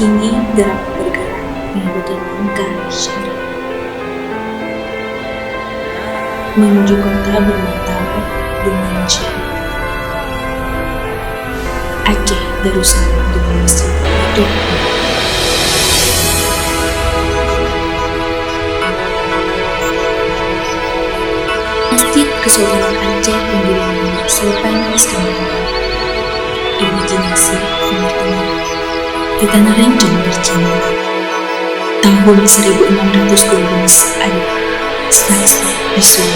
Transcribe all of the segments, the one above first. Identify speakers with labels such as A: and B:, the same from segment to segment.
A: Kini gerak bergerak mengikuti langkah syarif menuju kota bermartabat dengan syarif. Aceh Darussalam dengan masjid itu. Masjid Kesultanan Aceh yang dibangun Sultan Iskandar. Imajinasi Timur Tengah di tanah Rencong bercinta. Tahun 1612 ada sastra bisul.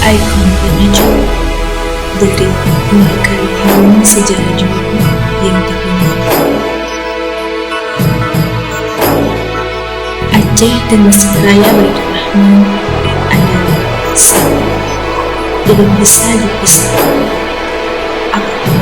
A: Ikon penuju dari menghargai harum sejarah Jawa yang terkenal. Aceh dan Masjid Raya Baitur Rahman adalah satu, tidak bisa dipisahkan apapun